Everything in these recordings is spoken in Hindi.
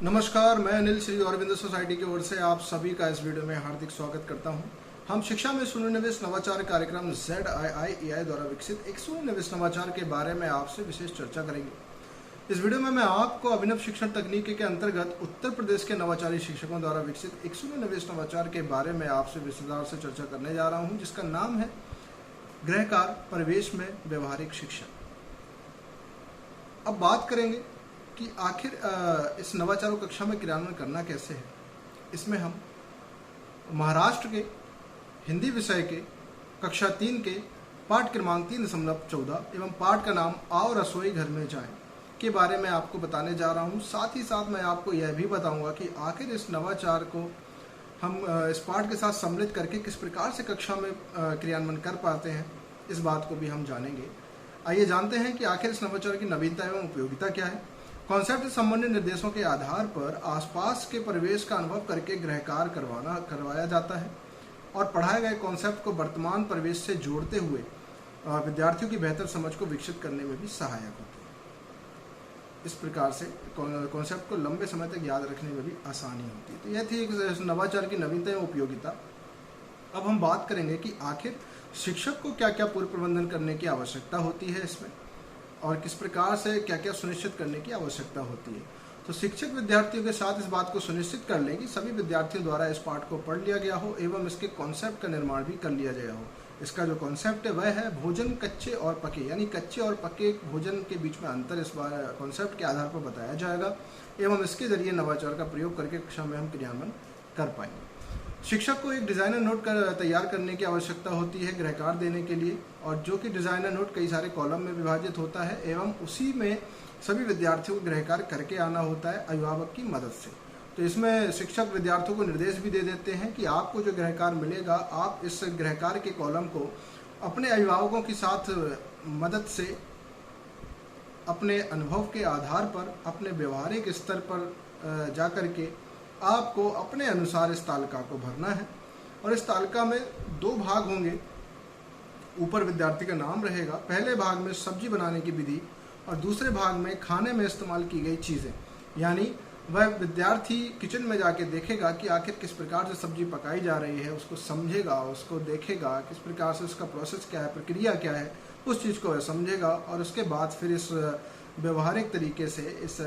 नमस्कार, मैं अनिल श्री अरविंद सोसाइटी की ओर से आप सभी का इस वीडियो में हार्दिक स्वागत करता हूं। हम शिक्षा में शून्य निवेश नवाचार कार्यक्रम ZIIEI द्वारा विकसित एक शून्य निवेश नवाचार के बारे में आपसे विशेष चर्चा करेंगे। इस वीडियो में मैं आपको अभिनव शिक्षण तकनीकी के अंतर्गत उत्तर प्रदेश के नवाचारी शिक्षकों द्वारा विकसित एक शून्य निवेश नवाचार के बारे में आपसे विस्तार से चर्चा करने जा रहा हूँ, जिसका नाम है गृहकार परिवेश में व्यवहारिक शिक्षा। अब बात करेंगे कि आखिर इस नवाचारों कक्षा में क्रियान्वयन करना कैसे है। इसमें हम महाराष्ट्र के हिंदी विषय के कक्षा 3 के पाठ क्रमांक 3.14 एवं पाठ का नाम आओ रसोई घर में जाएं के बारे में आपको बताने जा रहा हूं। साथ ही साथ मैं आपको यह भी बताऊंगा कि आखिर इस नवाचार को हम इस पाठ के साथ सम्मिलित करके किस प्रकार से कक्षा में क्रियान्वयन कर पाते हैं, इस बात को भी हम जानेंगे। आइए जानते हैं कि आखिर इस नवाचार की नवीनता एवं उपयोगिता क्या है। कॉन्सेप्ट से संबंधित निर्देशों के आधार पर आसपास के परिवेश का अनुभव करके गृहकार करवाया जाता है और पढ़ाए गए कॉन्सेप्ट को वर्तमान परिवेश से जोड़ते हुए विद्यार्थियों की बेहतर समझ को विकसित करने में भी सहायक होते हैं। इस प्रकार से कॉन्सेप्ट को लंबे समय तक याद रखने में भी आसानी होती है। तो यह थी एक नवाचार की नवीनता एवं उपयोगिता। अब हम बात करेंगे कि आखिर शिक्षक को क्या क्या पूर्व प्रबंधन करने की आवश्यकता होती है इसमें, और किस प्रकार से क्या क्या सुनिश्चित करने की आवश्यकता होती है। तो शिक्षक विद्यार्थियों के साथ इस बात को सुनिश्चित कर लें कि सभी विद्यार्थियों द्वारा इस पाठ को पढ़ लिया गया हो एवं इसके कॉन्सेप्ट का निर्माण भी कर लिया गया हो। इसका जो कॉन्सेप्ट है वह है भोजन कच्चे और पके, यानी कच्चे और पके भोजन के बीच में अंतर इस बार कॉन्सेप्ट के आधार पर बताया जाएगा एवं इसके जरिए नवाचार का प्रयोग करके कक्षा में हम क्रियान्वयन कर पाएंगे। शिक्षक को एक डिज़ाइनर नोट तैयार करने की आवश्यकता होती है गृहकार देने के लिए, और जो कि डिज़ाइनर नोट कई सारे कॉलम में विभाजित होता है एवं उसी में सभी विद्यार्थियों को गृहकार करके आना होता है अभिभावक की मदद से। तो इसमें शिक्षक विद्यार्थियों को निर्देश भी दे देते हैं कि आपको जो गृहकार मिलेगा, आप इस गृहकार के कॉलम को अपने अभिभावकों के साथ मदद से अपने अनुभव के आधार पर अपने व्यवहारिक स्तर पर जा कर के आपको अपने अनुसार इस तालिका को भरना है। और इस तालिका में 2 भाग होंगे। ऊपर विद्यार्थी का नाम रहेगा, पहले भाग में सब्जी बनाने की विधि और दूसरे भाग में खाने में इस्तेमाल की गई चीज़ें, यानी वह विद्यार्थी किचन में जाके देखेगा कि आखिर किस प्रकार से सब्जी पकाई जा रही है, उसको समझेगा, उसको देखेगा किस प्रकार से उसका प्रोसेस क्या है, प्रक्रिया क्या है, उस चीज़ को वह समझेगा और उसके बाद फिर इस व्यवहारिक तरीके से इस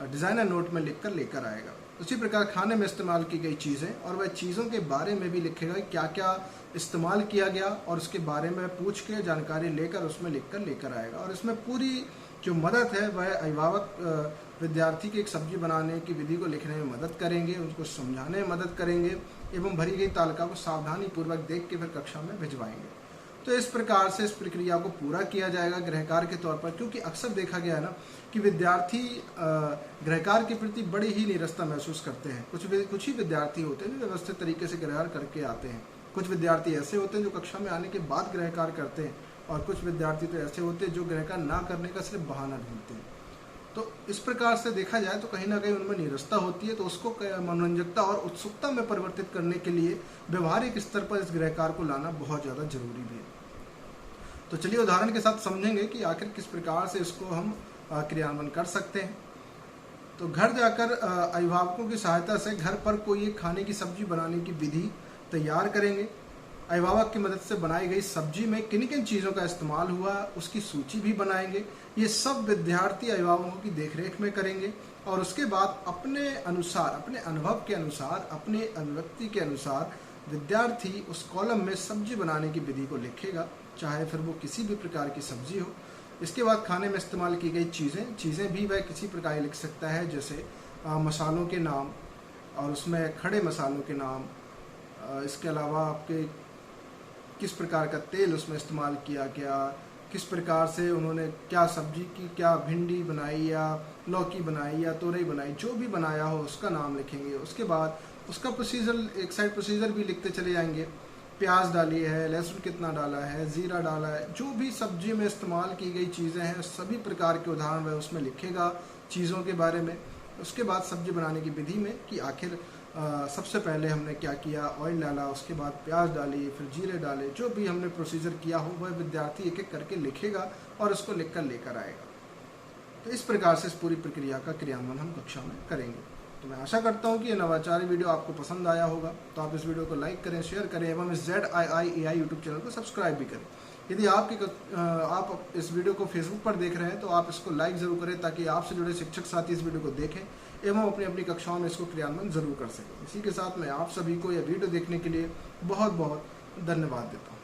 डिज़ाइनर नोट में लिख कर लेकर आएगा। उसी प्रकार खाने में इस्तेमाल की गई चीज़ें और वह चीज़ों के बारे में भी लिखेगा कि क्या क्या इस्तेमाल किया गया, और उसके बारे में पूछ के जानकारी लेकर उसमें लिख कर लेकर आएगा। और इसमें पूरी जो मदद है वह अभिभावक विद्यार्थी की एक सब्जी बनाने की विधि को लिखने में मदद करेंगे, उनको समझाने में मदद करेंगे एवं भरी गई तालिका को सावधानी पूर्वक देख के फिर कक्षा में भिजवाएंगे। तो इस प्रकार से इस प्रक्रिया को पूरा किया जाएगा गृहकार के तौर पर, क्योंकि अक्सर देखा गया है ना कि विद्यार्थी गृहकार के प्रति बड़ी ही निरस्ता महसूस करते हैं। कुछ ही विद्यार्थी होते हैं जो व्यवस्थित तरीके से गृहकार करके आते हैं। कुछ विद्यार्थी ऐसे होते हैं जो कक्षा में आने के बाद गृहकार करते हैं, और कुछ विद्यार्थी तो ऐसे होते हैं जो गृहकार ना करने का सिर्फ बहाना ढूंढते हैं। तो इस प्रकार से देखा जाए तो कहीं ना कहीं उनमें निरस्ता होती है। तो उसको मनोरंजकता और उत्सुकता में परिवर्तित करने के लिए व्यवहारिक स्तर पर इस गृहकार को लाना बहुत ज़्यादा जरूरी भी है। तो चलिए उदाहरण के साथ समझेंगे कि आखिर किस प्रकार से इसको हम क्रियान्वयन कर सकते हैं। तो घर जाकर अभिभावकों की सहायता से घर पर कोई एक खाने की सब्जी बनाने की विधि तैयार करेंगे। अभिभावक की मदद से बनाई गई सब्जी में किन किन चीज़ों का इस्तेमाल हुआ उसकी सूची भी बनाएंगे। ये सब विद्यार्थी अभिभावकों की देखरेख में करेंगे और उसके बाद अपने अनुसार, अपने अनुभव के अनुसार, अपने अभिव्यक्ति के अनुसार विद्यार्थी उस कॉलम में सब्जी बनाने की विधि को लिखेगा, चाहे फिर वो किसी भी प्रकार की सब्जी हो। इसके बाद खाने में इस्तेमाल की गई चीज़ें भी वह किसी प्रकार लिख सकता है, जैसे मसालों के नाम और उसमें खड़े मसालों के नाम, इसके अलावा आपके किस प्रकार का तेल उसमें इस्तेमाल किया गया, किस प्रकार से उन्होंने क्या सब्जी की, क्या भिंडी बनाई या लौकी बनाई या तोरई बनाई, जो भी बनाया हो उसका नाम लिखेंगे। उसके बाद उसका प्रोसीजर, एक साइड प्रोसीजर भी लिखते चले जाएंगे। प्याज डाली है, लहसुन कितना डाला है, ज़ीरा डाला है, जो भी सब्जी में इस्तेमाल की गई चीज़ें हैं सभी प्रकार के उदाहरण वह उसमें लिखेगा चीज़ों के बारे में। उसके बाद सब्जी बनाने की विधि में कि आखिर सबसे पहले हमने क्या किया, ऑयल डाला, उसके बाद प्याज डाली, फिर जीरे डाले, जो भी हमने प्रोसीजर किया हो वह विद्यार्थी एक एक करके लिखेगा और उसको लिख कर लेकर आएगा। तो इस प्रकार से इस पूरी प्रक्रिया का क्रियान्वयन हम कक्षा में करेंगे। तो मैं आशा करता हूँ कि ये नवाचारी वीडियो आपको पसंद आया होगा। तो आप इस वीडियो को लाइक करें, शेयर करें एवं इस ZIIAI यूट्यूब चैनल को सब्सक्राइब भी करें। यदि आप इस वीडियो को फेसबुक पर देख रहे हैं तो आप इसको लाइक ज़रूर करें ताकि आपसे जुड़े शिक्षक साथी इस वीडियो को देखें एवं अपनी अपनी कक्षाओं में इसको क्रियान्वयन ज़रूर कर सकें। इसी के साथ मैं आप सभी को यह वीडियो देखने के लिए बहुत बहुत धन्यवाद देता हूँ।